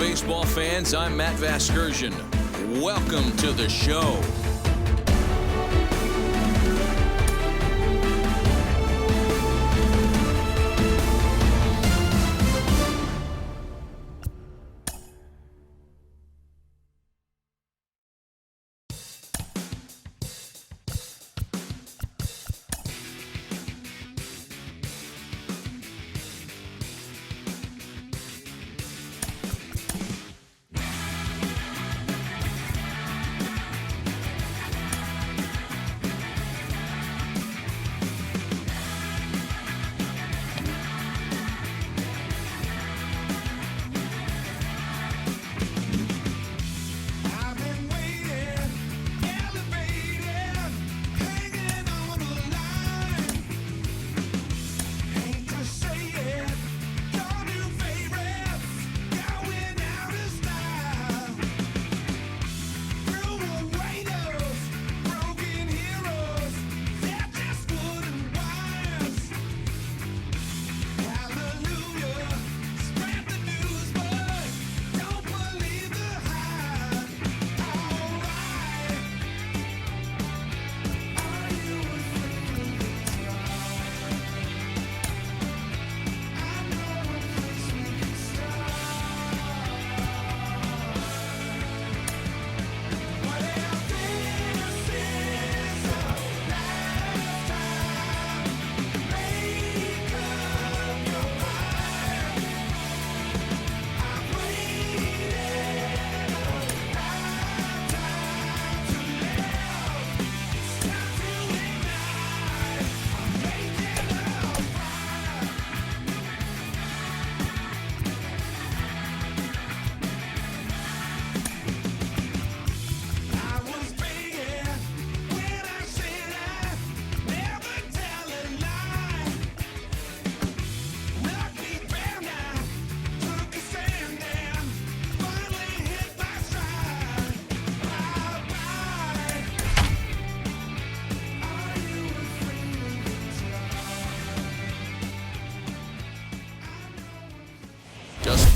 baseball fans. I'm Matt Vasgersian. Welcome to the show.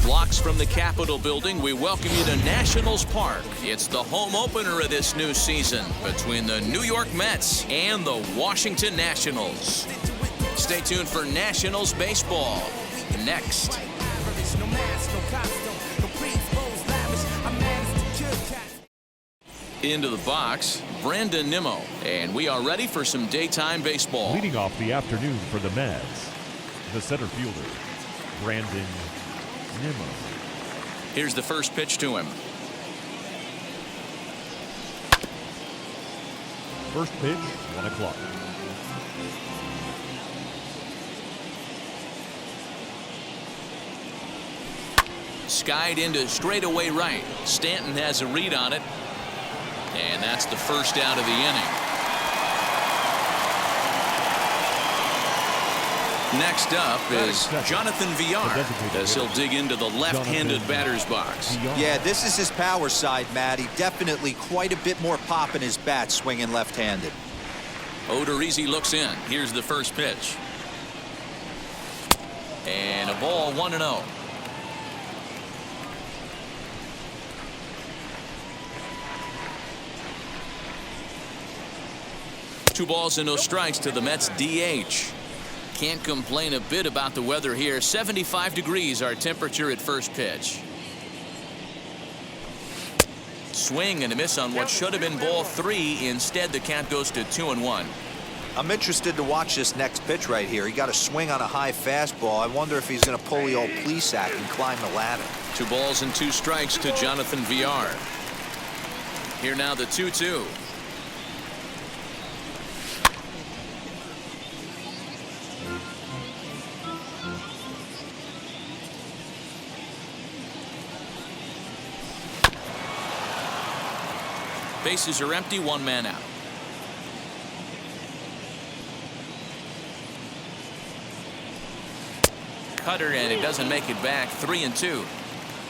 Blocks from the Capitol building, we welcome you to Nationals Park. It's the home opener of this new season between the New York Mets and the Washington Nationals. Stay tuned for Nationals baseball next. Into the box, Brandon Nimmo, and we are ready for some daytime baseball. Leading off the afternoon for the Mets, the center fielder, Brandon Nimmo. Here's the first pitch to him. First pitch, 1 o'clock. Skied into straightaway right. Stanton has a read on it. And that's the first out of the inning. Next up is Jonathan Villar as he'll dig into the left-handed batter's box. Yeah, this is his power side, Matty. Definitely quite a bit more pop in his bat swinging left-handed. Odorizzi looks in. Here's the first pitch. And a ball 1-0. Two balls and no strikes to the Mets DH. Can't complain a bit about the weather here. 75 degrees our temperature at first pitch. Swing and a miss on what should have been ball 3. Instead, the count goes to 2-1. I'm interested to watch this next pitch right here. He got a swing on a high fastball. I wonder if he's going to pull the old Plesac and climb the ladder. 2 balls and 2 strikes to Jonathan Villar. Here now the 2-2. Bases are empty, 1 man out. Cutter, and it doesn't make it back. 3-2.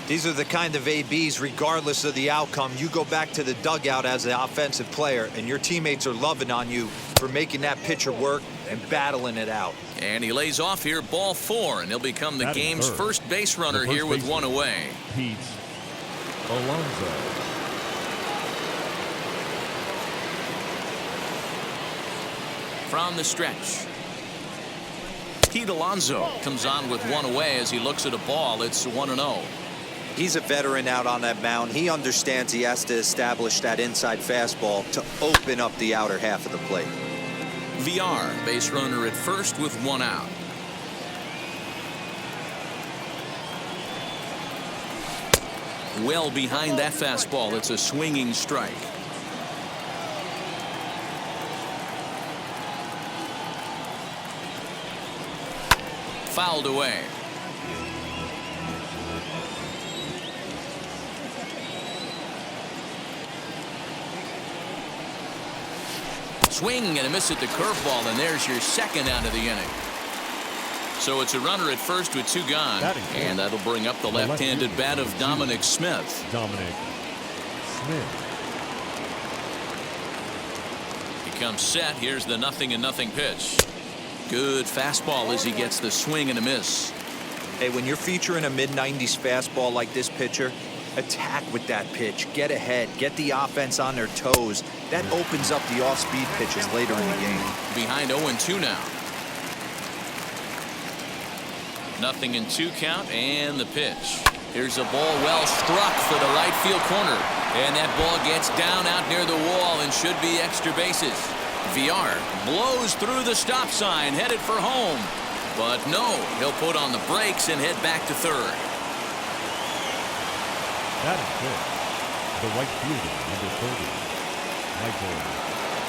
These are the kind of ABs, regardless of the outcome, you go back to the dugout as an offensive player, and your teammates are loving on you for making that pitcher work and battling it out. And he lays off here, ball 4, and he'll become the game's first base runner here with 1 away. Pete Alonso. From the stretch, Pete Alonso comes on with one away as he looks at a ball. It's 1-0. He's a veteran out on that mound. He understands he has to establish that inside fastball to open up the outer half of the plate. VR, base runner at first with one out. Well behind that fastball. It's a swinging strike. Fouled away. Swing and a miss at the curveball, and there's your second out of the inning. So it's a runner at first with two gone, and that'll bring up the left-handed bat of Dominic Smith. Dominic Smith. He comes set. Here's the 0-0 pitch. Good fastball as he gets the swing and a miss. Hey, when you're featuring a mid-90s fastball like this pitcher, attack with that pitch. Get ahead. Get the offense on their toes. That opens up the off-speed pitches later in the game. Behind 0-2 now. 0-2 count and the pitch. Here's a ball well struck for the right field corner. And that ball gets down out near the wall and should be extra bases. VR blows through the stop sign, headed for home. But no, he'll put on the brakes and head back to third. That is good. The right fielder, number 30. Michael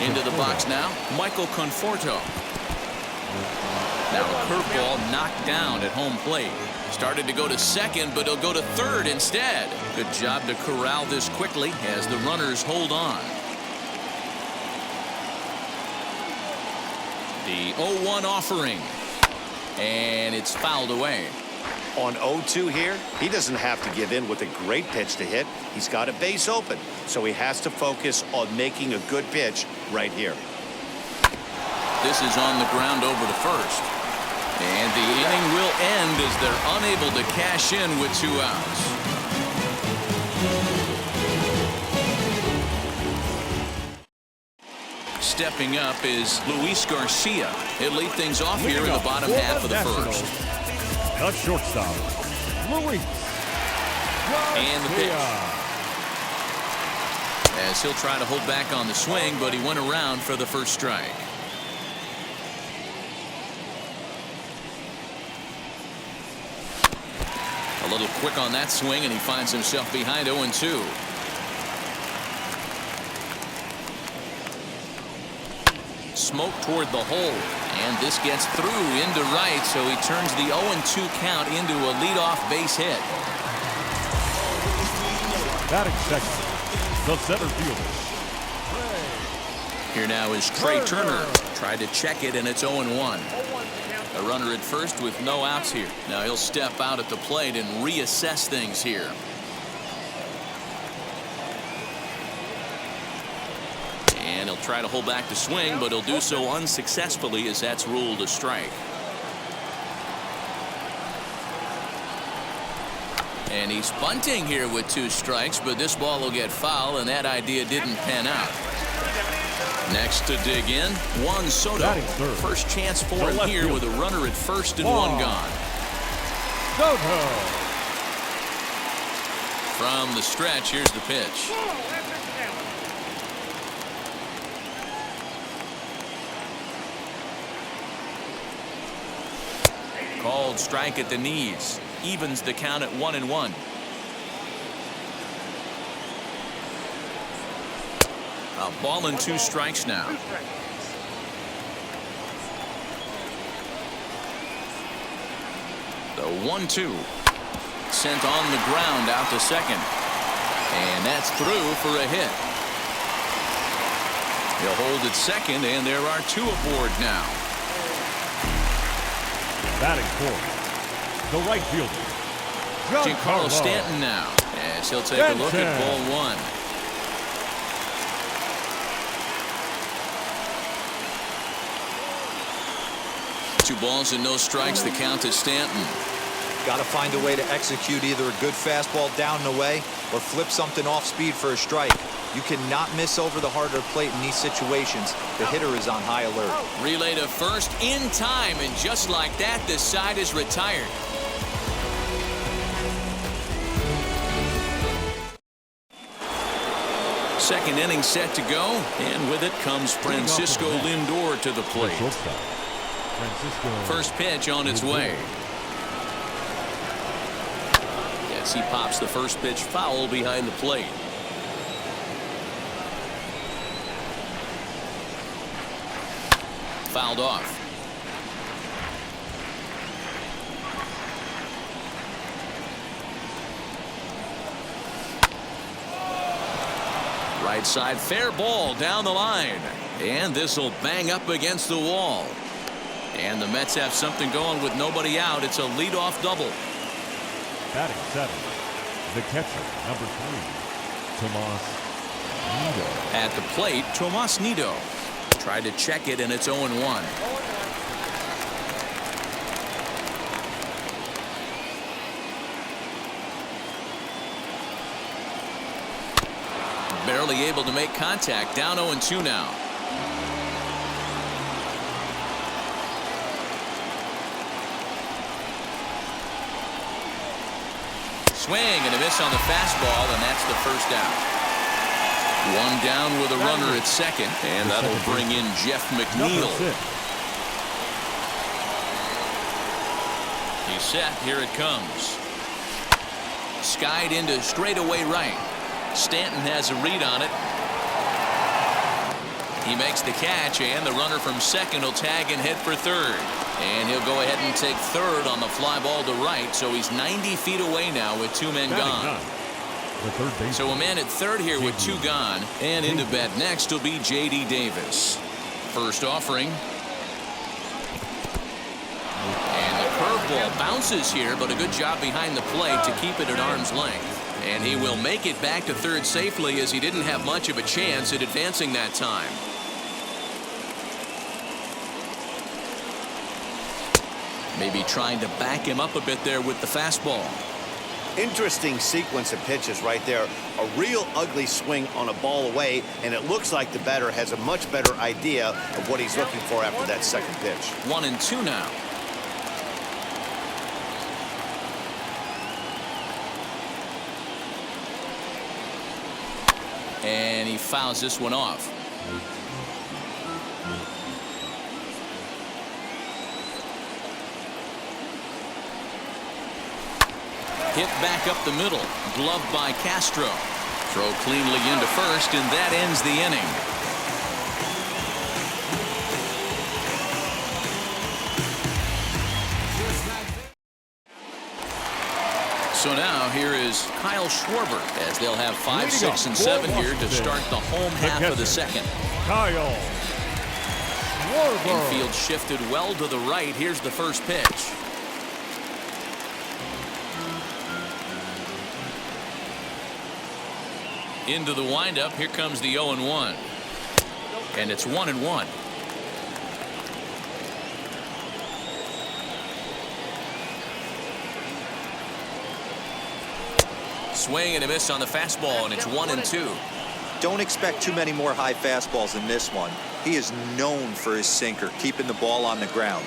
into the box now, Michael Conforto. Now a curveball knocked down at home plate. Started to go to second, but he'll go to third instead. Good job to corral this quickly as the runners hold on. The 0-1 offering. And it's fouled away. On 0-2 here, he doesn't have to give in with a great pitch to hit. He's got a base open, so he has to focus on making a good pitch right here. This is on the ground over to first. And the inning will end as they're unable to cash in with 2 outs. Stepping up is Luis Garcia. He'll lead things off here in the bottom half of the first. The shortstop, Luis. And the pitch. As he'll try to hold back on the swing, but he went around for the first strike. A little quick on that swing, and he finds himself behind 0-2. Smoke toward the hole, and this gets through into right, so he turns the 0-2 count into a leadoff base hit. Batting second, the center fielder. Here now is Trey Turner. Tried to check it, and it's 0-1. A runner at first with no outs here. Now he'll step out at the plate and reassess things here. And he'll try to hold back the swing, but he'll do so unsuccessfully as that's ruled a strike. And he's bunting here with 2 strikes, but this ball will get foul, and that idea didn't pan out. Next to dig in, Juan Soto. First chance for him here with a runner at first and 1 gone. Soto. From the stretch, here's the pitch. Called strike at the knees. Evens the count at 1-1. A ball and 2 strikes now. The 1-2. Sent on the ground out to second. And that's through for a hit. He'll hold at second, and there are 2 aboard now. Batting fourth, the right fielder, Giancarlo Stanton now, as he'll take a look at ball 1. Two balls and no strikes, the count to Stanton. Got to find a way to execute either a good fastball down and away or flip something off speed for a strike. You cannot miss over the harder plate in these situations. The hitter is on high alert. Relay to first in time, and just like that, the side is retired. Second inning set to go, and with it comes Francisco Lindor to the plate. First pitch on its way. Yes, he pops the first pitch foul behind the plate. Fouled off. Right side, fair ball down the line. And this will bang up against the wall. And the Mets have something going with nobody out. It's a leadoff double. Batting seventh, the catcher, number 3, Tomas Nido. At the plate, Tomas Nido. Tried to check it, and it's 0-1. Barely able to make contact. Down 0-2 now. Swing and a miss on the fastball, and that's the first out. One down with a runner at second, and that'll bring in Jeff McNeil. He's set. Here it comes. Skied into straightaway right. Stanton has a read on it. He makes the catch, and the runner from second will tag and head for third. And he'll go ahead and take third on the fly ball to right, so he's 90 feet away now with 2 men gone. So a man at third here with 2 gone, and into bat next will be J.D. Davis. First offering. And the curveball bounces here, but a good job behind the plate to keep it at arm's length. And he will make it back to third safely, as he didn't have much of a chance at advancing that time. Maybe trying to back him up a bit there with the fastball. Interesting sequence of pitches right there. A real ugly swing on a ball away, and it looks like the batter has a much better idea of what he's looking for after that second pitch. 1-2 now. And he fouls this one off. Hit back up the middle. Gloved by Castro. Throw cleanly into first, and that ends the inning. So now here is Kyle Schwarber, as they'll have 5, 6, and 7 here to start the home half of the second. Kyle Schwarber. Infield shifted well to the right. Here's the first pitch. Into the windup. Here comes the 0-1. And it's 1-1. Swing and a miss on the fastball, and it's 1-2. Don't expect too many more high fastballs in this one. He is known for his sinker, keeping the ball on the ground.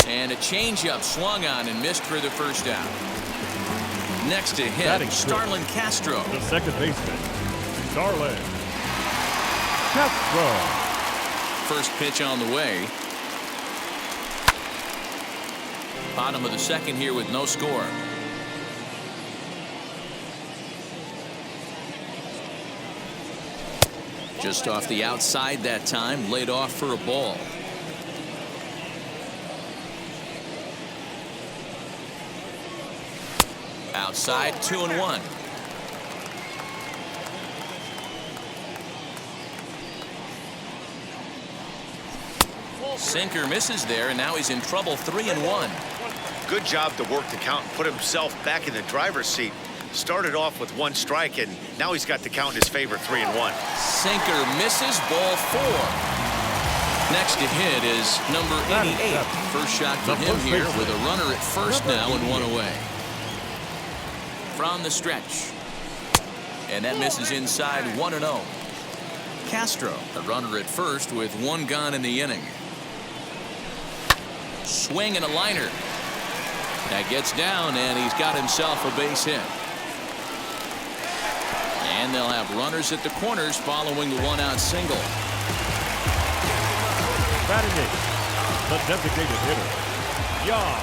And a changeup swung on and missed for the first out. Next to hit, Starlin Castro. The second baseman, Starlin Castro. First pitch on the way. Bottom of the second here with no score. Just off the outside that time, laid off for a ball. Outside, 2-1. Sinker misses there, and now he's in trouble. 3-1. Good job to work the count and put himself back in the driver's seat. Started off with 1 strike, and now he's got the count in his favor, 3-1. Sinker misses, ball 4. Next to hit is number 88. First shot for him here with a runner at first now and one away. From the stretch. And that misses inside 1-0. Castro, the runner at first with one gone in the inning. Swing and a liner. That gets down, and he's got himself a base hit. And they'll have runners at the corners following the one-out single. Batting eighth, the designated hitter, Jan.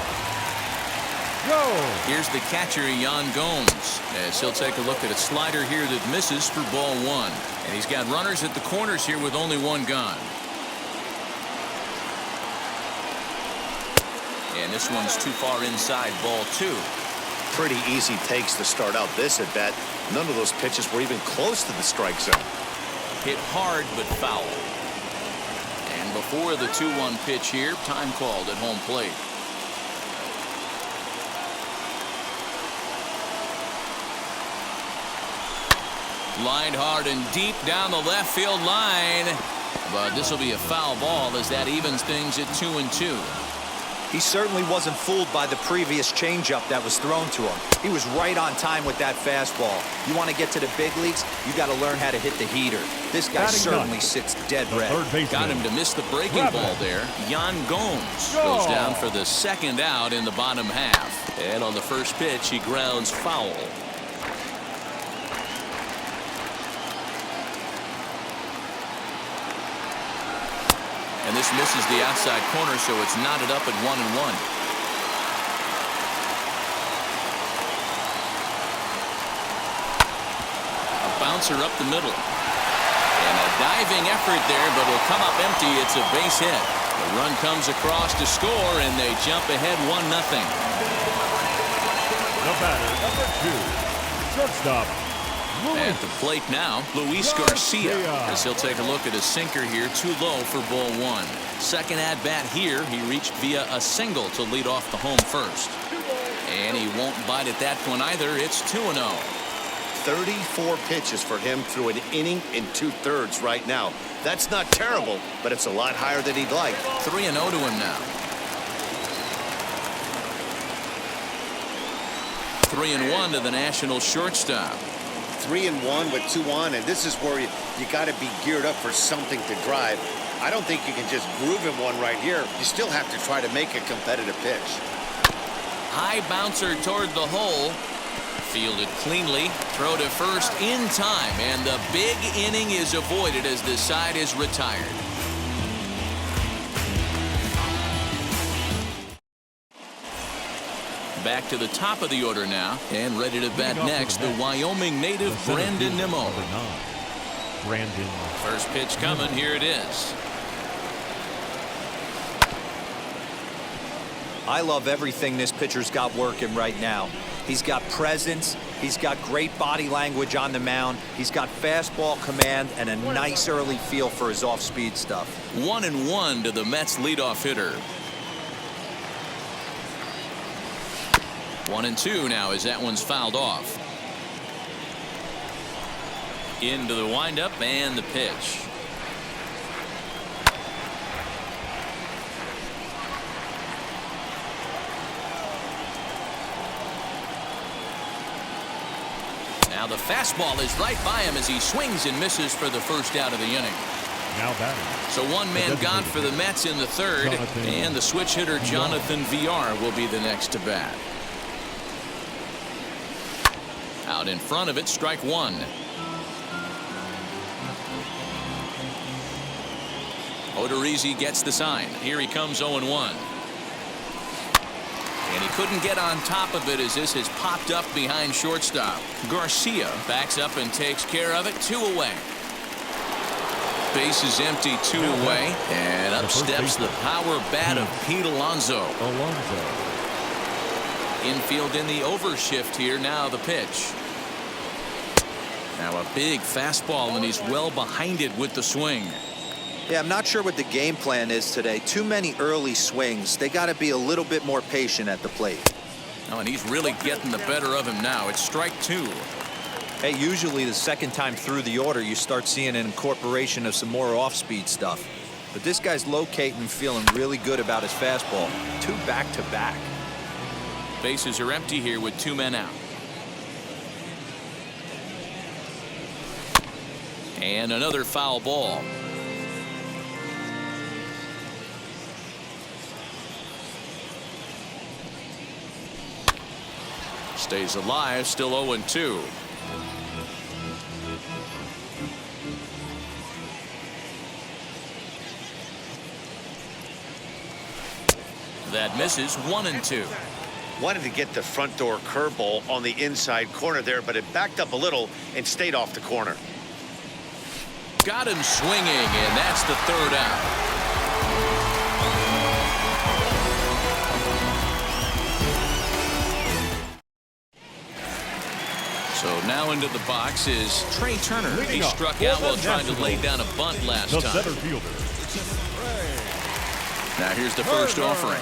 Go! Here's the catcher, Jan Gomes, as he'll take a look at a slider here that misses for ball one. And he's got runners at the corners here with only one gone. And this one's too far inside, ball two. Pretty easy takes to start out this at bat. None of those pitches were even close to the strike zone. Hit hard but foul. And before the 2-1 pitch here, time called at home plate. Lined hard and deep down the left field line. But this will be a foul ball as that evens things at 2-2. He certainly wasn't fooled by the previous changeup that was thrown to him. He was right on time with that fastball. You want to get to the big leagues, you got to learn how to hit the heater. This guy certainly sits dead red. Got him to miss the breaking ball there. Jan Gomes goes down for the second out in the bottom half. And on the first pitch, he grounds foul. And this misses the outside corner, so it's knotted up at 1-1. A bouncer up the middle. And a diving effort there, but it'll come up empty. It's a base hit. The run comes across to score, and they jump ahead 1-0. The batter, number 2, shortstop. At the plate now, Luis Garcia, as he'll take a look at a sinker here, too low for ball one. Second at bat here, he reached via a single to lead off the home first. And he won't bite at that one either. It's 2-0. 34 pitches for him through an inning and 2/3 right now. That's not terrible, but it's a lot higher than he'd like. 3-0 to him now. 3-1 to the National shortstop. 3-1 with 2 on, and this is where you got to be geared up for something to drive. I don't think you can just groove him one right here. You still have to try to make a competitive pitch. High bouncer toward the hole. Fielded cleanly. Throw to first in time, and the big inning is avoided as the side is retired. Back to the top of the order now, and ready to bat next, the Wyoming native Brandon Nimmo. First pitch coming, here it is. I love everything this pitcher's got working right now. He's got presence, he's got great body language on the mound, he's got fastball command, and a nice early feel for his off-speed stuff. 1-1 to the Mets leadoff hitter. 1-2 now as that one's fouled off. Into the windup and the pitch. Now the fastball is right by him as he swings and misses for the first out of the inning. Now batting. So one man gone for the Mets in the third, and the switch hitter Jonathan Villar will be the next to bat. Out in front of it, strike one. Odorizzi gets the sign. Here he comes 0-1. And he couldn't get on top of it as this has popped up behind shortstop. Garcia backs up and takes care of it. 2 away. Base is empty, 2 away. And up steps the power bat of Pete Alonso. Infield in the overshift here. Now the pitch. Now a big fastball, and he's well behind it with the swing. Yeah, I'm not sure what the game plan is today. Too many early swings. They got to be a little bit more patient at the plate. Oh, and he's really getting the better of him now. It's strike 2. Hey, usually the second time through the order, you start seeing an incorporation of some more off-speed stuff. But this guy's locating and feeling really good about his fastball. 2 back-to-back. Bases are empty here with 2 men out. And another foul ball. Stays alive, still 0-2. That misses, 1-2. Wanted to get the front door curveball on the inside corner there, but it backed up a little and stayed off the corner. Got him swinging, and that's the 3rd out. So now into the box is Trey Turner. He struck out while trying to lay down a bunt last The time. center fielder. Now here's the first offering.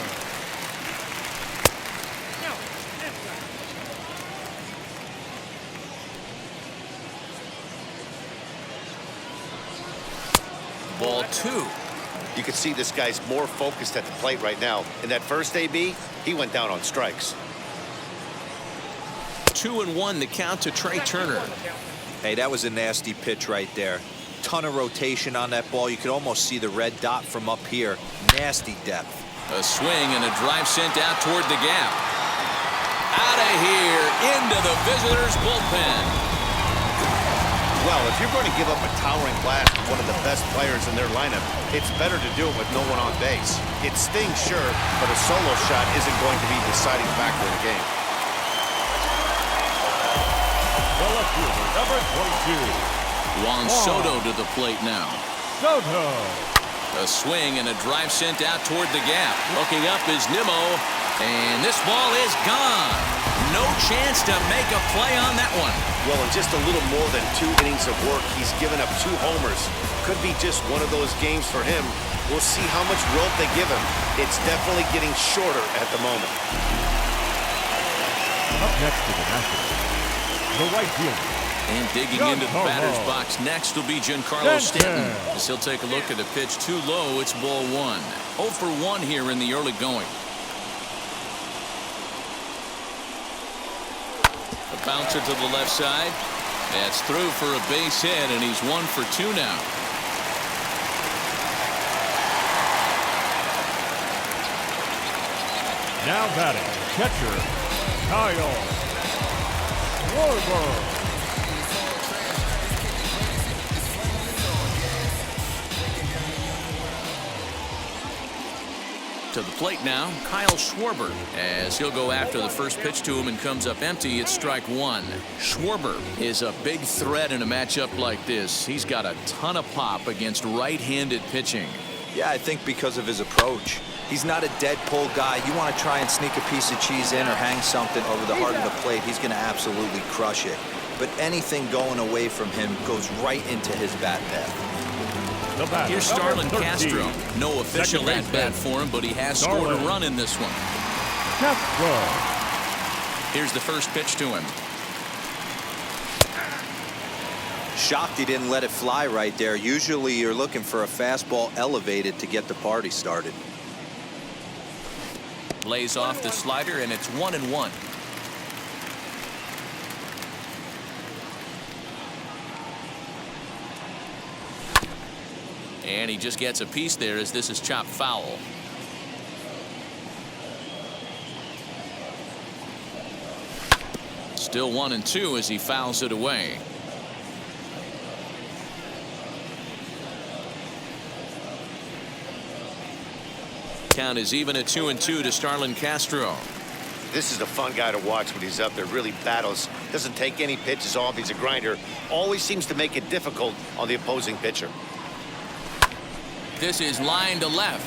Ball 2. You can see this guy's more focused at the plate right now. In that first AB, he went down on strikes. 2-1 the count to Trey Turner. Hey, that was a nasty pitch right there. Ton of rotation on that ball. You could almost see the red dot from up here. Nasty depth. A swing and a drive sent out toward the gap. Out of here, into the visitors' bullpen. Well, if you're going to give up a towering blast to one of the best players in their lineup, it's better to do it with no one on base. It stings, sure, but a solo shot isn't going to be the deciding factor in the game. The left fielder, number 22. Juan Soto to the plate now. Soto. A swing and a drive sent out toward the gap. Looking up is Nimmo, and this ball is gone. No chance to make a play on that one. Well, in just a little more than 2 innings of work, he's given up 2 homers. Could be just one of those games for him. We'll see how much rope they give him. It's definitely getting shorter at the moment. Up next to the Nationals, the right fielder. And digging into the batter's box next will be Giancarlo Stanton. As he'll take a look at the pitch too low, it's ball 1. 0 for 1 here in the early going. A bouncer to the left side. That's through for a base hit, and he's 1 for 2 now. Now batting, catcher, Kyle Schwarber. To the plate now, Kyle Schwarber, as he'll go after the first pitch to him and comes up empty. It's strike 1. Schwarber is a big threat in a matchup like this. He's got a ton of pop against right-handed pitching. Yeah, I think because of his approach. He's not a dead pull guy. You want to try and sneak a piece of cheese in or hang something over the heart of the plate, he's going to absolutely crush it. But anything going away from him goes right into his bat path. Here's Starlin Castro. No official at bat for him, but he has scored a run in this one. Castro. Here's the first pitch to him. Shocked he didn't let it fly right there. Usually you're looking for a fastball elevated to get the party started. Lays off the slider, and it's 1-1. And he just gets a piece there as this is chopped foul. Still 1-2 as he fouls it away. Count is even at 2-2 to Starlin Castro. This is a fun guy to watch when he's up there. Really battles. Doesn't take any pitches off. He's a grinder. Always seems to make it difficult on the opposing pitcher. This is line to left.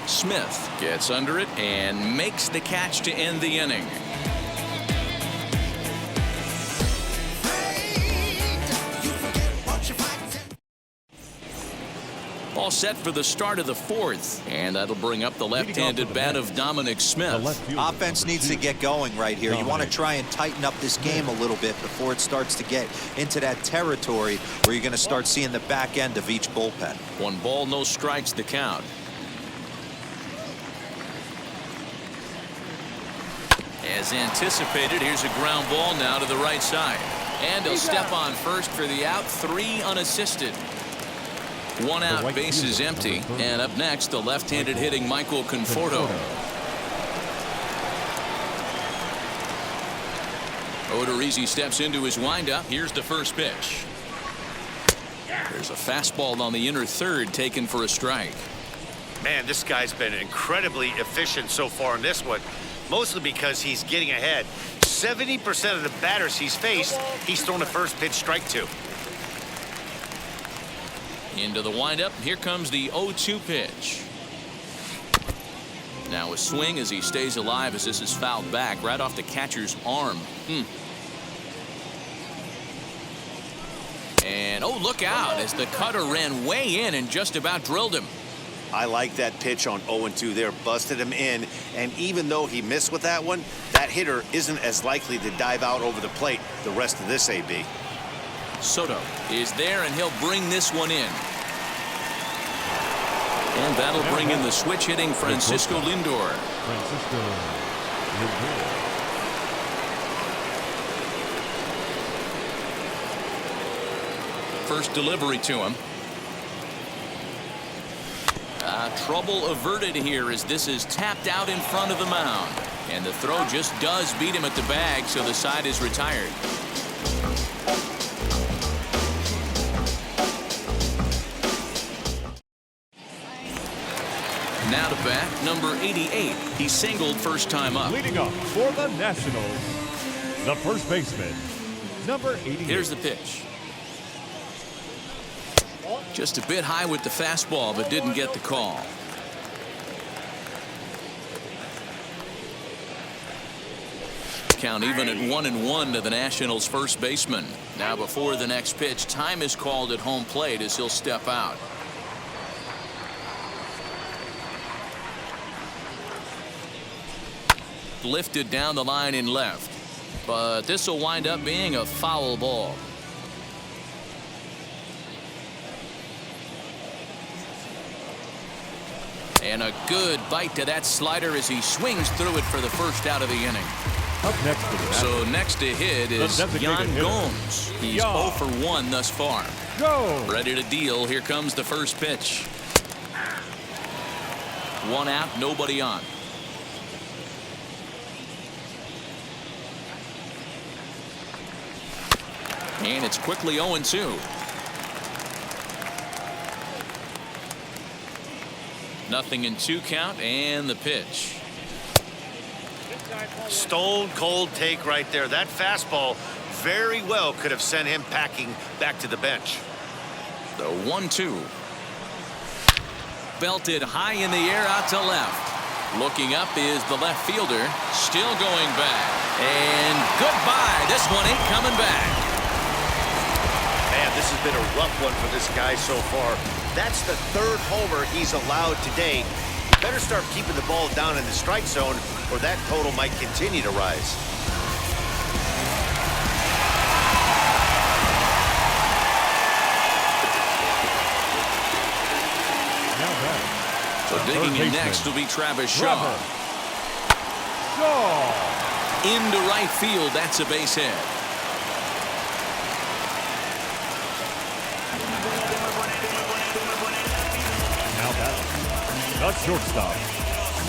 Smith gets under it and makes the catch to end the inning. All set for the start of the fourth. And that'll bring up the left-handed bat of Dominic Smith. Offense needs to get going right here. You want to try and tighten up this game a little bit before it starts to get into that territory where you're going to start seeing the back end of each bullpen. 1 ball, no strikes, the count. As anticipated, here's a ground ball now to the right side. And he'll step on first for the out, 3 unassisted. 1 out, base is empty. And up next, the left-handed hitting Michael Conforto. Odorizzi steps into his windup. Here's the first pitch. There's a fastball on the inner third taken for a strike. Man, this guy's been incredibly efficient so far in this one, mostly because he's getting ahead. 70% of the batters he's faced, he's thrown a first pitch strike to. Into the windup. Here comes the 0-2 pitch. Now a swing as he stays alive as this is fouled back right off the catcher's arm. And oh, look out as the cutter ran way in and just about drilled him. I like that pitch on 0-2 there, busted him in, and even though he missed with that one, that hitter isn't as likely to dive out over the plate the rest of this AB. Soto is there and he'll bring this one in. And that'll bring in the switch hitting Francisco Lindor. First delivery to him. Trouble averted here as this is tapped out in front of the mound. And the throw just does beat him at the bag, so the side is retired. Now to bat, number 88. He singled first time up. Leading up for the Nationals, the first baseman, number 88. Here's the pitch. Just a bit high with the fastball, but didn't get the call. Count even at 1-1 to the Nationals' first baseman. Now before the next pitch, time is called at home plate as he'll step out. Lifted down the line in left, but this will wind up being a foul ball. And a good bite to that slider as he swings through it for the first out of the inning. Up next to the So next to hit is Yan Gomes. He's 0 for 1 thus far. Go. Ready to deal. Here comes the first pitch. 1 out, nobody on. And it's quickly 0-2. Nothing in 2 count, and the pitch. Stone cold take right there. That fastball very well could have sent him packing back to the bench. The 1-2. Belted high in the air out to left. Looking up is the left fielder. Still going back. And goodbye. This one ain't coming back. Man, this has been a rough one for this guy so far. That's the 3rd homer he's allowed today. He better start keeping the ball down in the strike zone, or that total might continue to rise. So digging in next will be Travis Shaw. Into right field. That's a base hit. The shortstop,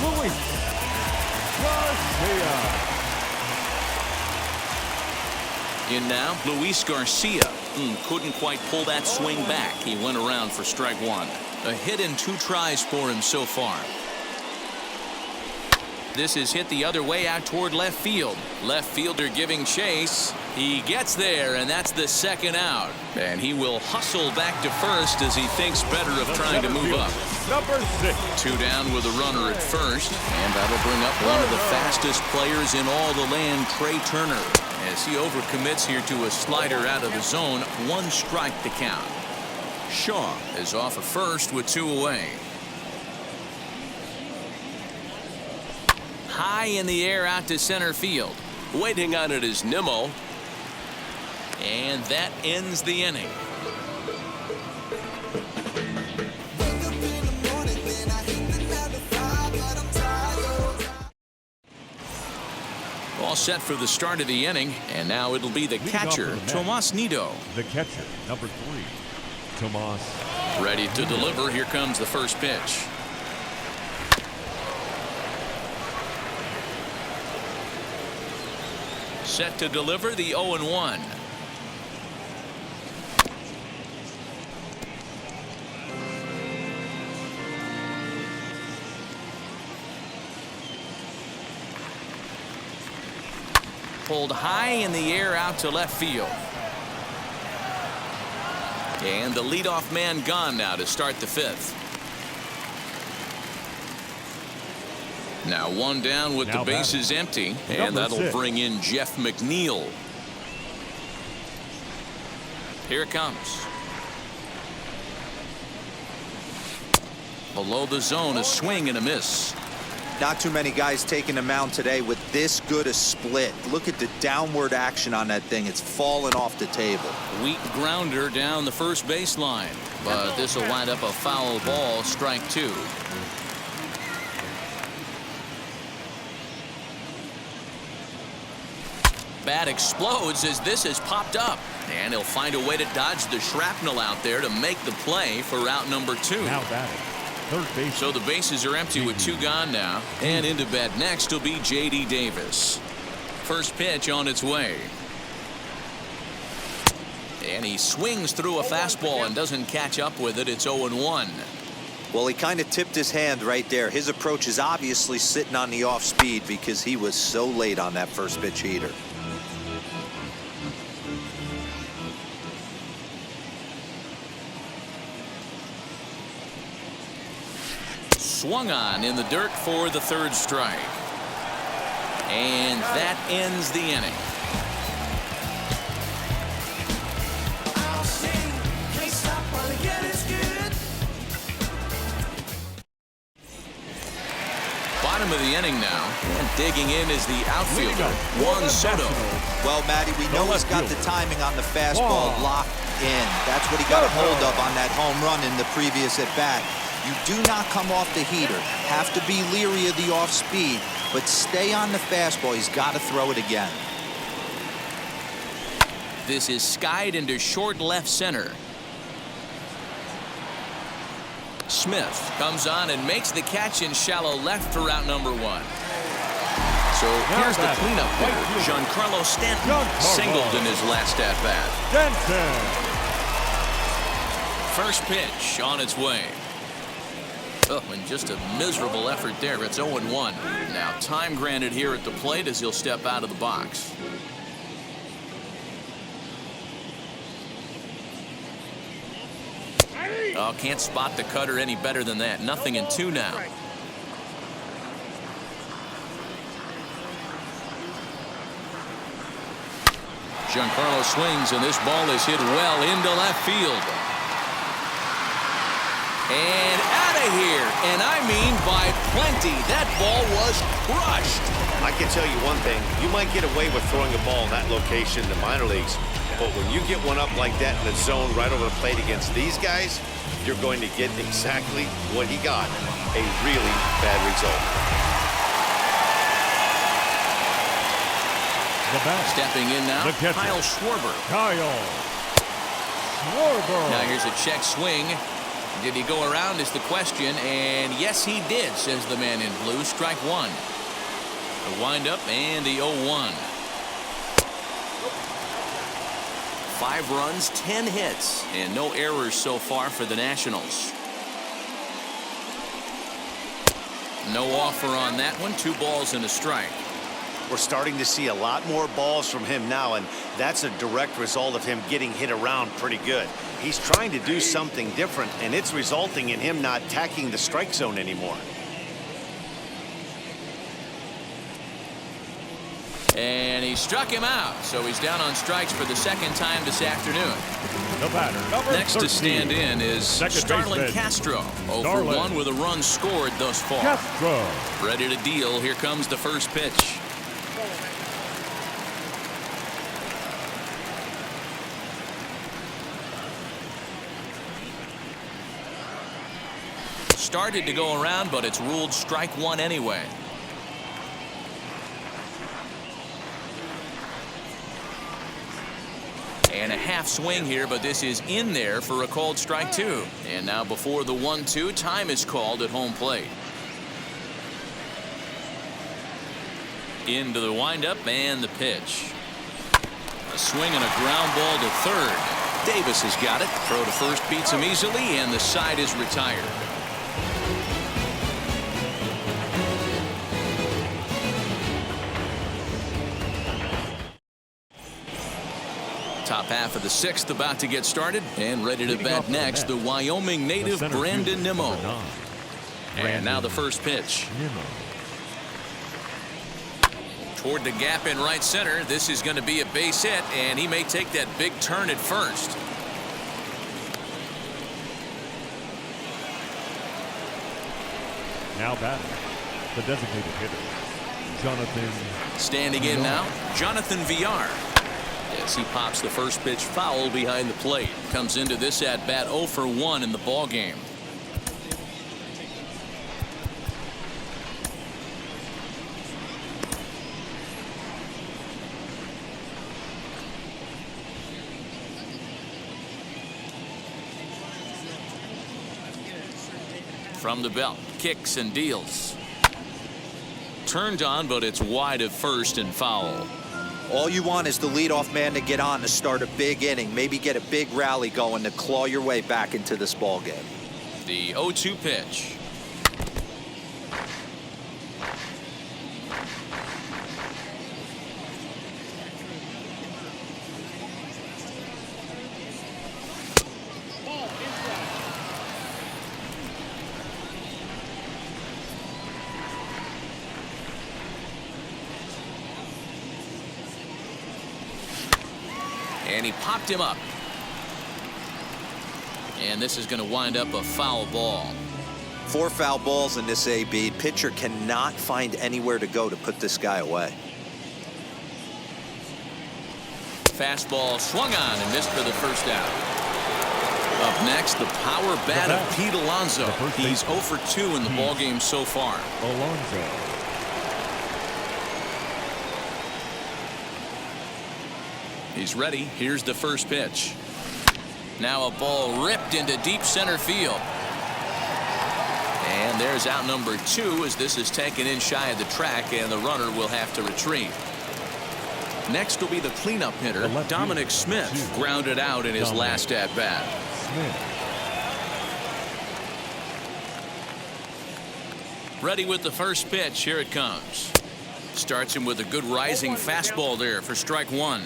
Luis Garcia. In now, Luis Garcia. Couldn't quite pull that swing back. He went around for strike 1. A hit in 2 tries for him so far. This is hit the other way out toward left field. Left fielder giving chase. He gets there, and that's the 2nd out. And he will hustle back to first as he thinks better of trying to move up. Number 6. 2 down with a runner at first. And that'll bring up one of the fastest players in all the land, Trey Turner. As he overcommits here to a slider out of the zone. 1 strike to count. Shaw is off at first with 2 away. High in the air out to center field. Waiting on it is Nimmo. And that ends the inning. All set for the start of the inning, and now it'll be the catcher, Tomas Nido. The catcher, number 3, Tomas. Ready to deliver. Here comes the first pitch. Set to deliver the 0-1. Pulled high in the air out to left field. And the leadoff man gone now to start the 5th. Now 1 down with the bases empty, and that'll bring in Jeff McNeil. Here it comes. Below the zone, a swing and a miss. Not too many guys taking the mound today with this good a split. Look at the downward action on that thing. It's falling off the table. Weak grounder down the first baseline, but this will wind up a foul ball, strike 2. Bat explodes as this has popped up, and he'll find a way to dodge the shrapnel out there to make the play for out number 2. Now batting, third base. So the bases are empty with 2 gone now, and into bat next will be J.D. Davis. First pitch on its way. And he swings through a fastball and doesn't catch up with it. It's 0-1. Well, he kind of tipped his hand right there. His approach is obviously sitting on the off speed because he was so late on that first pitch heater. Swung on in the dirt for the 3rd strike. And that ends the inning. Bottom of the inning now, and digging in is the outfielder, Juan Soto. Well, Matty, we know he's got the timing on the fastball locked in. That's what he got a hold of on that home run in the previous at-bat. You do not come off the heater. Have to be leery of the off speed, but stay on the fastball. He's got to throw it again. This is skied into short left center. Smith comes on and makes the catch in shallow left for out number 1. So here's the cleanup hitter. Giancarlo Stanton singled in his last at-bat. First pitch on its way. Oh, and just a miserable effort there. It's 0-1. Now time granted here at the plate as he'll step out of the box. Oh, can't spot the cutter any better than that. 0-2 now. Giancarlo swings, and this ball is hit well into left field. And out of here, and I mean by plenty. That ball was crushed. I can tell you one thing. You might get away with throwing a ball in that location in the minor leagues, but when you get one up like that in the zone right over the plate against these guys, you're going to get exactly what he got, a really bad result. Stepping in now, Kyle Schwarber. Now here's a check swing. Did he go around is the question, and yes he did, says the man in blue. Strike 1. The windup and the 0-1. 5 runs, 10 hits, and no errors so far for the Nationals. No offer on that one. 2 balls and a strike. We're starting to see a lot more balls from him now, and that's a direct result of him getting hit around pretty good. He's trying to do something different, and it's resulting in him not attacking the strike zone anymore. And he He struck him out, so he's down on strikes for the second time this afternoon. The batter, number Next 13, to stand in is Starlin baseman, Castro. 0 for Starlin 1 with a run scored thus far. Castro. Ready to deal. Here comes the first pitch. Started to go around, but it's ruled strike one anyway. And a half swing here, but this is in there for a called strike two. And now before the 1-2, time is called at home plate. Into the windup and the pitch. A swing and a ground ball to third. Davis has got it. Throw to first beats him easily, and the side is retired. Top half of the sixth about to get started, and ready to bat next, the Wyoming native Brandon Nimmo. And now the first pitch. Toward the gap in right center. This is going to be a base hit, and he may take that big turn at first. Now batting, the designated hitter, Jonathan. Standing in now, Jonathan Villar. As he pops the first pitch foul behind the plate. Comes into this at bat 0 for 1 in the ball game. From the belt, kicks and deals. Turned on, but it's wide of first and foul. All you want is the leadoff man to get on to start a big inning, maybe get a big rally going to claw your way back into this ball game. The 0-2 pitch. And he popped him up. And this is going to wind up a foul ball. 4 foul balls in this AB. Pitcher cannot find anywhere to go to put this guy away. Fastball swung on and missed for the first out. Up next, the power bat of Pete Alonso. He's 0 for 2 in the ball game so far. Alonso. He's ready. Here's the first pitch. Now a ball ripped into deep center field. And there's out number 2 as this is taken in shy of the track, and the runner will have to retreat. Next will be the cleanup hitter, Dominic Smith, grounded out in his last at bat. Ready with the first pitch. Here it comes. Starts him with a good rising fastball there for strike one.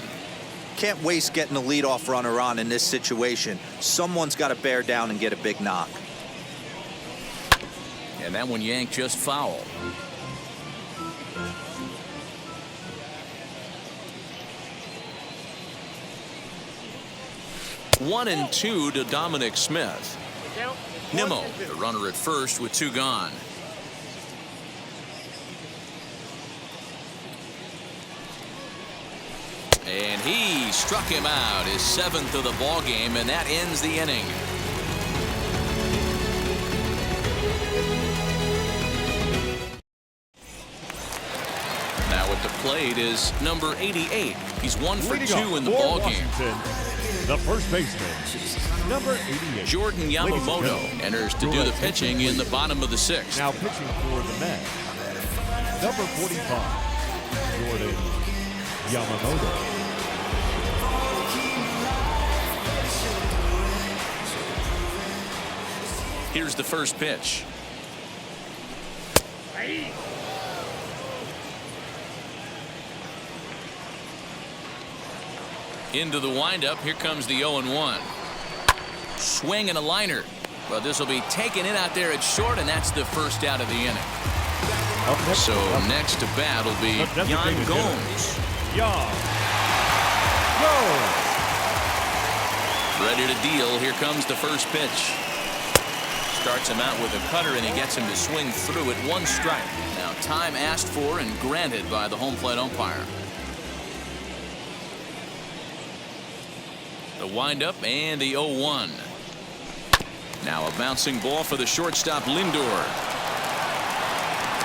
Can't waste getting the leadoff runner on in this situation. Someone's got to bear down and get a big knock. And that one yanked just foul. One and 2 to Dominic Smith. Nimmo, the runner at first with 2 gone. And he struck him out, his 7th of the ball game, and that ends the inning. Now at the plate is number 88. He's 1 for 2 in the ball game. The first baseman, number 88. Jordan Yamamoto enters to do the pitching in the bottom of the 6th. Now pitching for the Mets, number 45, Jordan Yamamoto. Here's the first pitch. Into the windup. Here comes the 0-1. Swing and a liner. Well, this will be taken in out there at short, and that's the first out of the inning. So next to bat will be Yan Gomes. Young. Go. Ready to deal. Here comes the first pitch. Starts him out with a cutter, and he gets him to swing through it. 1 strike. Now time asked for and granted by the home plate umpire. The windup and the 0-1. Now a bouncing ball for the shortstop Lindor.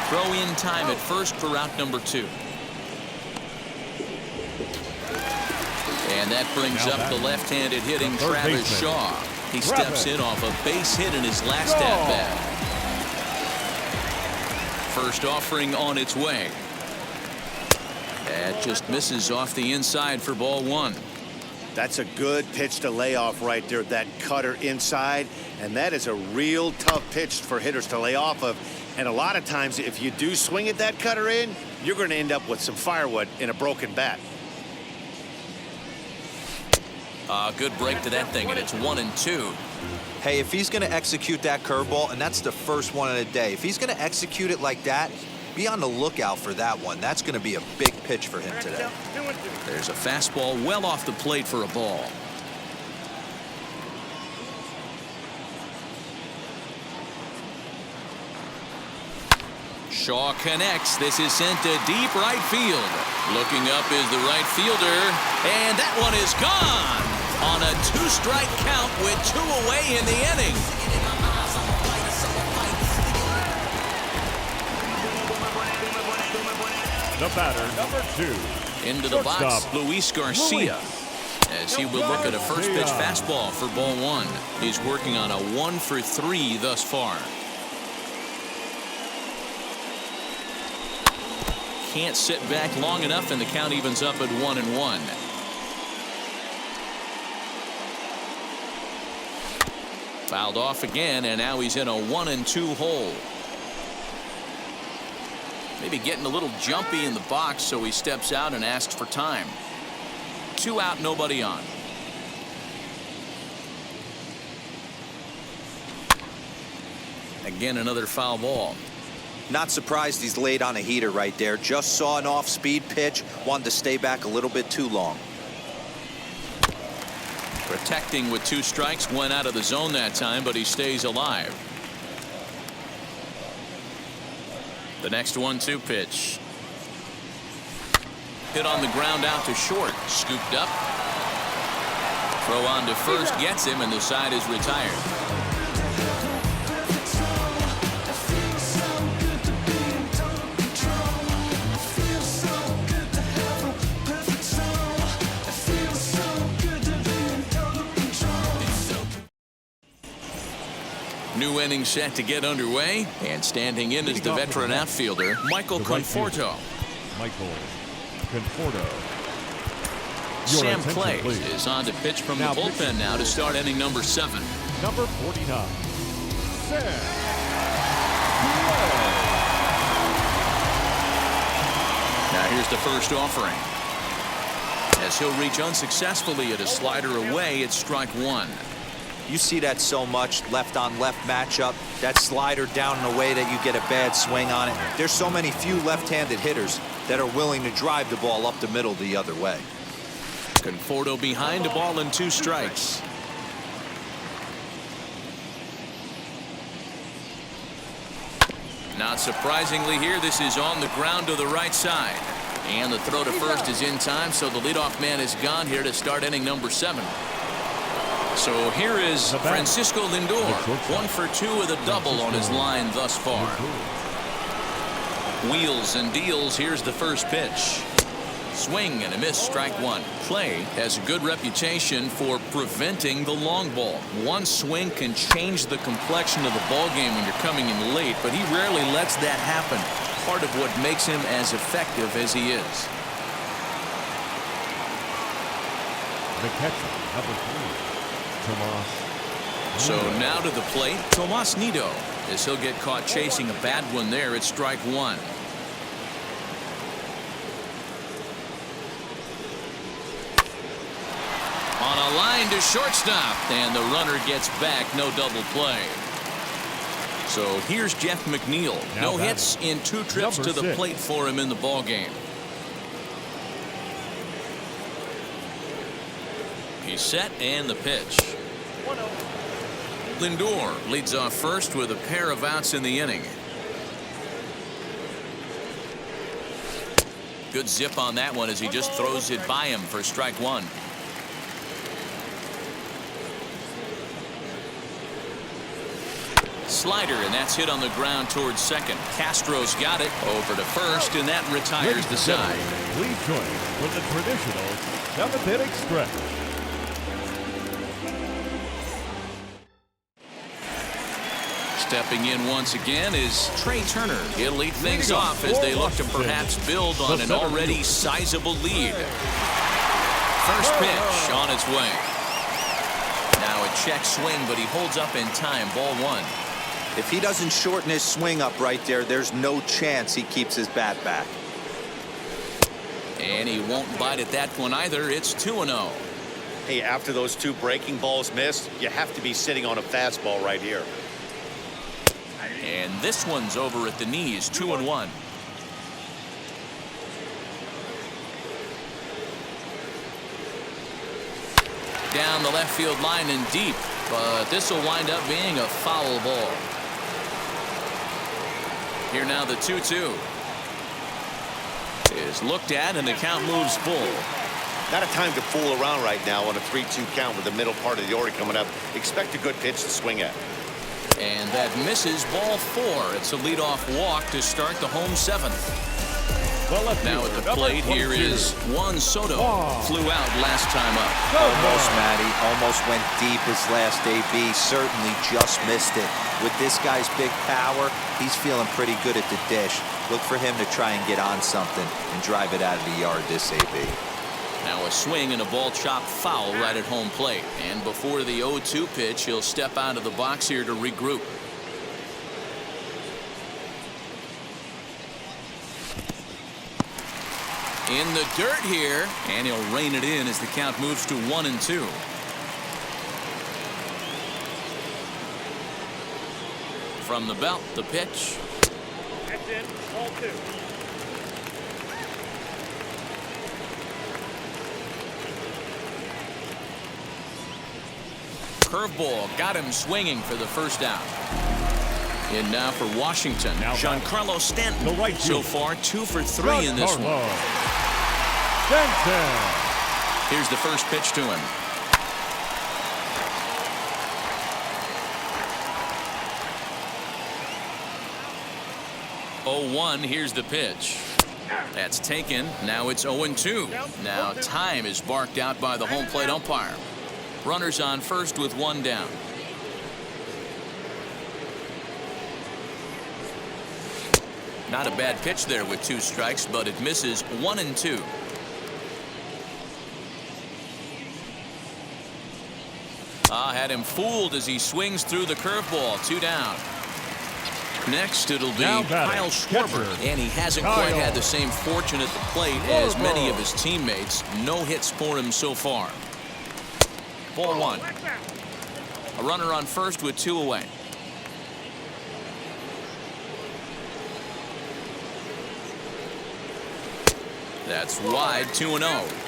Throw in time at first for out number 2. And that brings up the left-handed hitting Travis Shaw. He steps in off a base hit in his last at-bat. First offering on its way. That just misses off the inside for ball 1. That's a good pitch to lay off right there, that cutter inside. And that is a real tough pitch for hitters to lay off of. And a lot of times, if you do swing at that cutter in, you're going to end up with some firewood in a broken bat. Good break to that thing, and it's 1-2. Hey, if he's going to execute that curveball, and that's the first one of the day, if he's going to execute it like that, be on the lookout for that one. That's going to be a big pitch for him today. There's a fastball well off the plate for a ball. Shaw connects. This is sent to deep right field. Looking up is the right fielder, and that one is gone on a 2-strike count with 2 away in the inning. The batter, number 2. Into the box, Luis Garcia. As he will look at a first pitch fastball for ball 1. He's working on a 1 for 3 thus far. Can't sit back long enough, and the count evens up at 1-1. Fouled off again, and now he's in a 1-2 hole. Maybe getting a little jumpy in the box, so he steps out and asks for time. 2 out, nobody on. Again, another foul ball. Not surprised he's laid on a heater right there. Just saw an off-speed pitch. Wanted to stay back a little bit too long. Protecting with 2 strikes. Went out of the zone that time, but he stays alive. The next 1-2 pitch. Hit on the ground out to short. Scooped up. Throw on to first. Gets him, and the side is retired. New inning set to get underway, and standing in is the veteran outfielder, Michael Conforto. Michael Conforto. Sam Clays is on to pitch from the bullpen now to start inning number 7. Number 49. Sam. Now here's the first offering. As he'll reach unsuccessfully at a slider away, it's strike 1. You see that so much, left-on-left matchup. That slider down in a way that you get a bad swing on it. There's so many few left-handed hitters that are willing to drive the ball up the middle the other way. Conforto behind, a ball and 2 strikes. Not surprisingly here, this is on the ground to the right side. And the throw to first is in time, so the leadoff man is gone here to start inning number 7. So here is Francisco Lindor, 1 for 2 with a double on his line thus far. Wheels and deals. Here's the first pitch. Swing and a miss, strike 1. Clay has a good reputation for preventing the long ball. One swing can change the complexion of the ball game when you're coming in late, but he rarely lets that happen. Part of what makes him as effective as he is. The catcher, number 3. Tomas. So now to the plate, Tomas Nido, as he'll get caught chasing a bad one there. It's strike 1. On a line to shortstop, and the runner gets back. No double play. So here's Jeff McNeil. No hits in 2 trips to the plate for him in the ball game. He's set and the pitch. Lindor leads off first with a pair of outs in the inning. Good zip on that one as he just throws it by him for strike one. Slider, and that's hit on the ground towards second. Castro's got it over to first, and that retires the side. Please join us for the traditional 7th inning stretch. Stepping in once again is Trey Turner. He'll lead things off as they look to perhaps build on an already sizable lead. First pitch on its way. Now a check swing, but he holds up in time. Ball one. If he doesn't shorten his swing up right there, there's no chance he keeps his bat back. And he won't bite at that one either. It's 2-0. Hey, after those two breaking balls missed, you have to be sitting on a fastball right here. And this one's over at the knees. 2-1. Down the left field line and deep, but this will wind up being a foul ball. Here now the 2-2 is looked at, and the count moves full. Not a time to fool around right now on a 3-2 count with the middle part of the order coming up. Expect a good pitch to swing at. And that misses. Ball four. It's a leadoff walk to start the home seventh. Now at the plate here is Juan Soto. Flew out last time up. Almost, Matty. Almost went deep his last AB. Certainly just missed it. With this guy's big power, he's feeling pretty good at the dish. Look for him to try and get on something and drive it out of the yard this AB. Now a swing and a ball chopped foul right at home plate. And before the 0-2 pitch, he'll step out of the box here to regroup. In the dirt here, and he'll rein it in as the count moves to 1-2. From the belt, the pitch. That's it. Ball two. Curveball got him swinging for the first out. In now for Washington, Giancarlo Stanton. The right so far 2 for 3 in this one. Stanton. Here's the first pitch to him. Oh, 1. Here's the pitch. That's taken. Now it's 0-2. Now time is barked out by the home plate umpire. Runners on first with one down. Not a bad pitch there with 2 strikes, but it misses. 1-2. Had him fooled as he swings through the curveball. 2 down. Next, it'll be Kyle Schwarber, and he hasn't quite had the same fortune at the plate as many of his teammates. No hits for him so far. Ball 1. A runner on first with 2 away. That's wide. 2-0.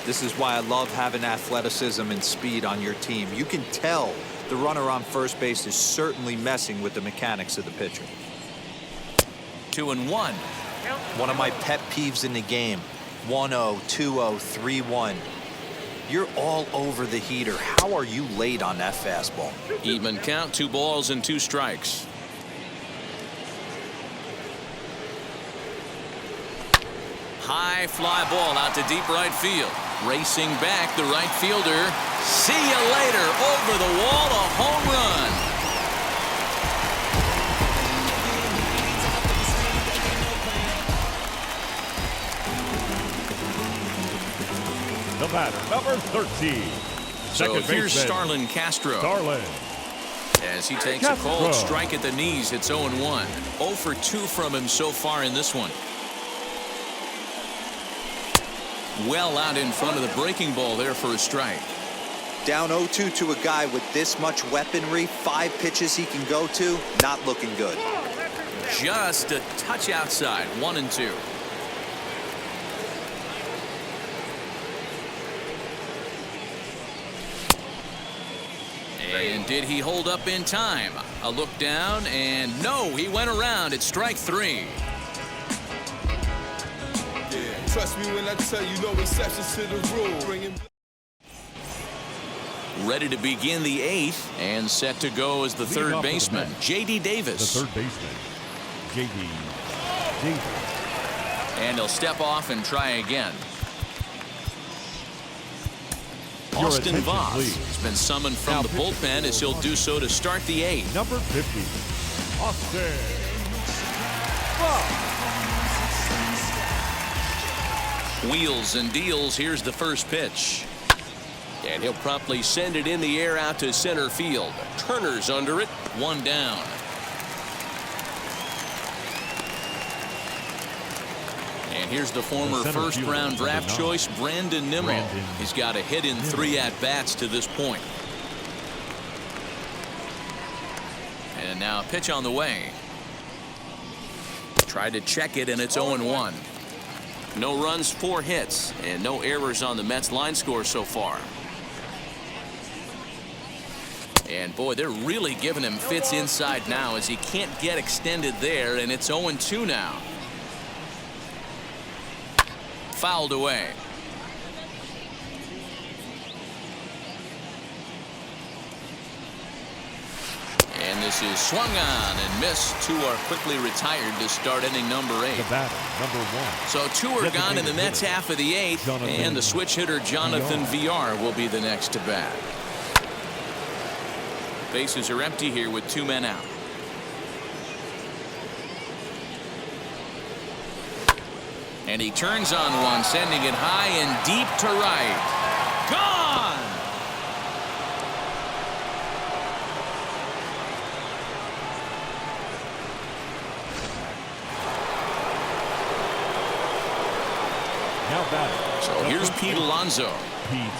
This is why I love having athleticism and speed on your team. You can tell the runner on first base is certainly messing with the mechanics of the pitcher. 2-1. One of my pet peeves in the game. 1-0, 2-0, 3-1. You're all over the heater. How are you late on that fastball? Even count. 2 balls and 2 strikes. High fly ball out to deep right field. Racing back, the right fielder. See you later. Over the wall, a home run. The batter, number 13. So here's Starlin Castro. As he takes a cold strike at the knees, it's 0-1. 0 for 2 from him so far in this one. Well out in front of the breaking ball there for a strike. Down 0-2 to a guy with this much weaponry, 5 pitches he can go to, not looking good. Just a touch outside. 1-2. And did he hold up in time? A look down, and no, he went around. It's strike 3. Yeah, trust me when I tell you, no exceptions to the rule. Bring him. Ready to begin the 8th, and set to go as the third baseman, J.D. Davis. The third baseman, J.D. Davis. And he'll step off and try again. Your Austin attention, Voss please. has been summoned from Now the pitching bullpen as he'll for do so to start the 8th. Number 50, Austin Voss. Wheels and deals. Here's the first pitch. And he'll promptly send it in the air out to center field. Turner's under it. 1 down. And here's the former first-round draft choice, Brandon Nimmo. He's got a hit in 3 at-bats to this point. And now a pitch on the way. Tried to check it, and it's 0-1. No runs, 4 hits, and no errors on the Mets line score so far. And boy, they're really giving him fits inside now as he can't get extended there, and it's 0-2 now. Fouled away. And this is swung on and missed. 2 are quickly retired to start inning number 8. The batter, number 1. So 2 are gone in the Mets half of the 8th, and the switch hitter Jonathan VR will be the next to bat. Bases are empty here with 2 men out. And he turns on one, sending it high and deep to right. Gone! Now batting. So here's Pete Alonso. Pete.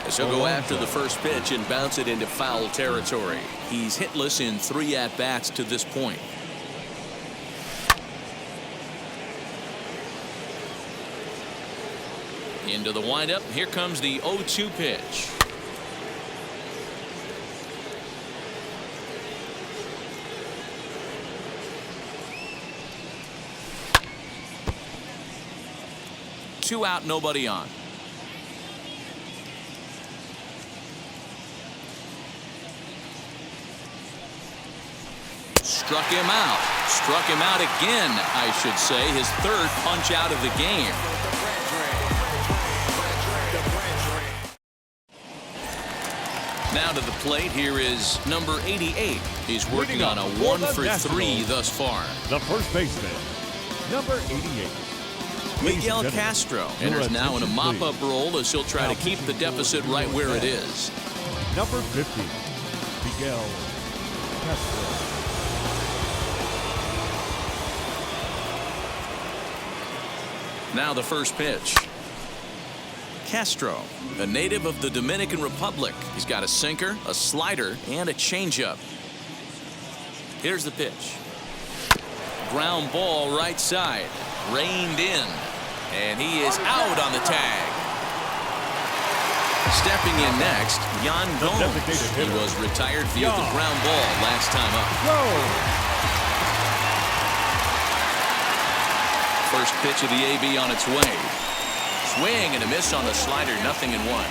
As he'll go after the first pitch and bounce it into foul territory. He's hitless in 3 at-bats to this point. Into the windup. Here comes the 0-2 pitch. Two out, nobody on. Struck him out. Struck him out again, I should say. His 3rd punch out of the game. Now to the plate, here is number 88. He's working on a 1 for 3 thus far. The first baseman, number 88. Miguel Castro enters now in a mop-up role as he'll try to keep the deficit right where it is. Number 50, Miguel Castro. Now the first pitch. Castro, a native of the Dominican Republic. He's got a sinker, a slider, and a changeup. Here's the pitch. Ground ball right side. Reined in. And he is out on the tag. Stepping in next, Yan Gomes. He was retired via the ground ball last time up. First pitch of the AB on its way. Swing and a miss on the slider, 0-1.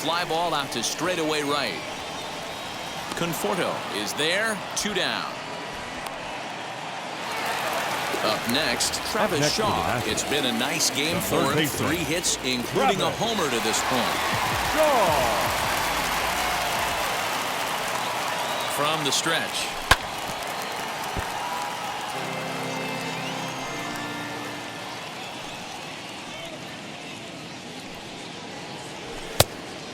Fly ball out to straightaway right. Conforto is there, 2 down. Up next, Travis Shaw. It's been a nice game for him. 3 hits, including a homer to this point. From the stretch.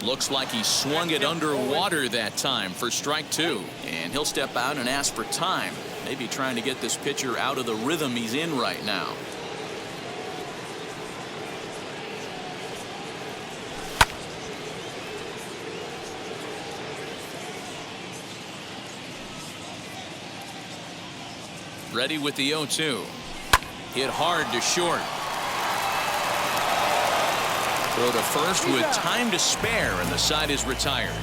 Looks like he swung it underwater that time for strike 2. And he'll step out and ask for time. Maybe trying to get this pitcher out of the rhythm he's in right now. Ready with the 0-2. Hit hard to short. Throw to first with time to spare, and the side is retired.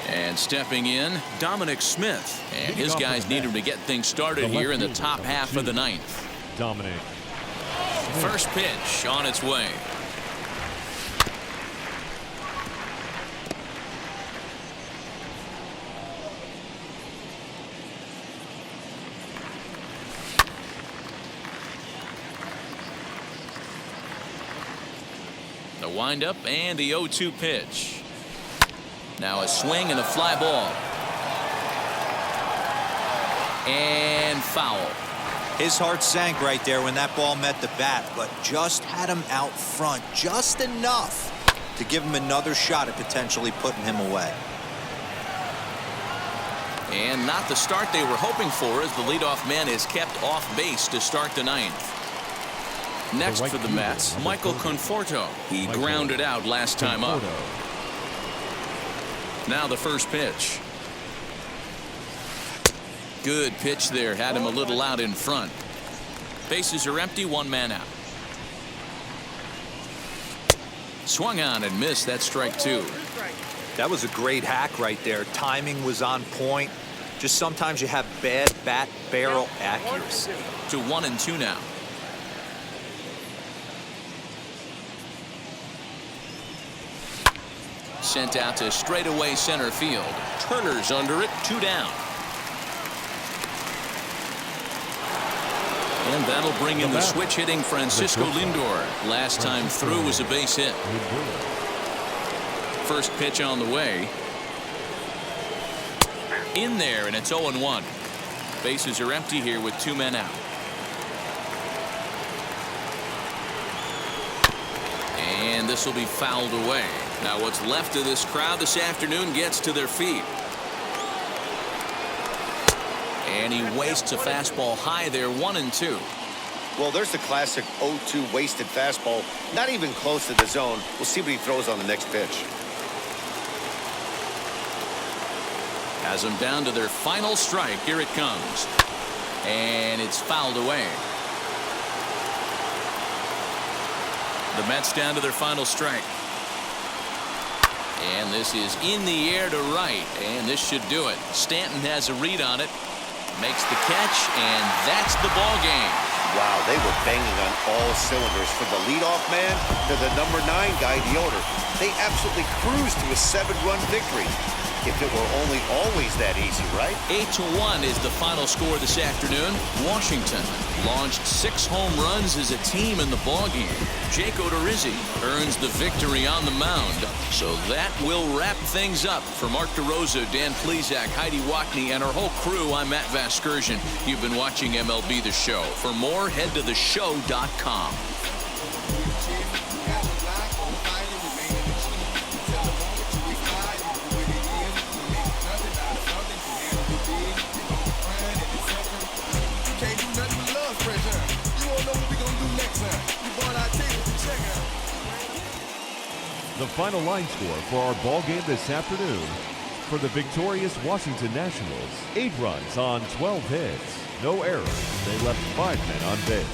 And stepping in, Dominic Smith. And his guys need him to get things started here in the top half of the ninth. Dominic. First pitch on its way. The windup and the 0-2 pitch. Now a swing and a fly ball. And foul. His heart sank right there when that ball met the bat, but just had him out front just enough to give him another shot at potentially putting him away. And not the start they were hoping for, as the leadoff man is kept off base to start the ninth. Next for the Mets, Michael Conforto. He grounded out last time up. Now the first pitch. Good pitch there. Had him a little out in front. Bases are empty. One man out. Swung on and missed. That's strike two. That was a great hack right there. Timing was on point. Just sometimes you have bad bat barrel accuracy. To 1-2 now. Sent out to straightaway center field. Turner's under it. 2 down. And that'll bring in the switch hitting Francisco Lindor. Last time through was a base hit. First pitch on the way. In there, and it's 0-1. Bases are empty here with 2 men out. And this will be fouled away. Now what's left of this crowd this afternoon gets to their feet. And he wastes a fastball high there. 1-2. Well, there's the classic 0-2 wasted fastball. Not even close to the zone. We'll see what he throws on the next pitch. Has them down to their final strike. Here it comes. And it's fouled away. The Mets down to their final strike. And this is in the air to right. And this should do it. Stanton has a read on it. Makes the catch, and that's the ball game. Wow, they were banging on all cylinders, from the leadoff man to the number 9 guy, the owner. They absolutely cruised to a 7-run victory. If it were only always that easy, right? 8-1 is the final score this afternoon. Washington launched 6 home runs as a team in the ballgame. Jake Odorizzi earns the victory on the mound. So that will wrap things up. For Mark DeRosa, Dan Plesac, Heidi Watney, and our whole crew, I'm Matt Vasgersian. You've been watching MLB The Show. For more, head to theshow.com. The final line score for our ball game this afternoon: for the victorious Washington Nationals, 8 runs on 12 hits, no errors. They left 5 men on base.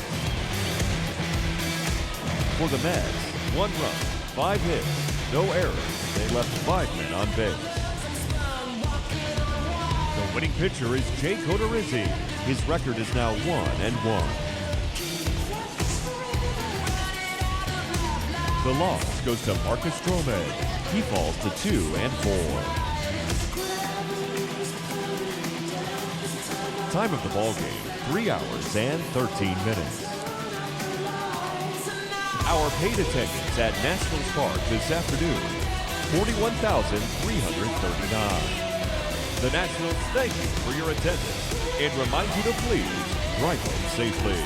For the Mets, 1 run, 5 hits, no errors. They left 5 men on base. The winning pitcher is Jake Odorizzi. His record is now 1-1. The loss goes to Marcus Stroman. He falls to 2-4. Time of the ball game, 3 hours and 13 minutes. Our paid attendance at Nationals Park this afternoon, 41,339. The Nationals thank you for your attendance and remind you to please drive home safely.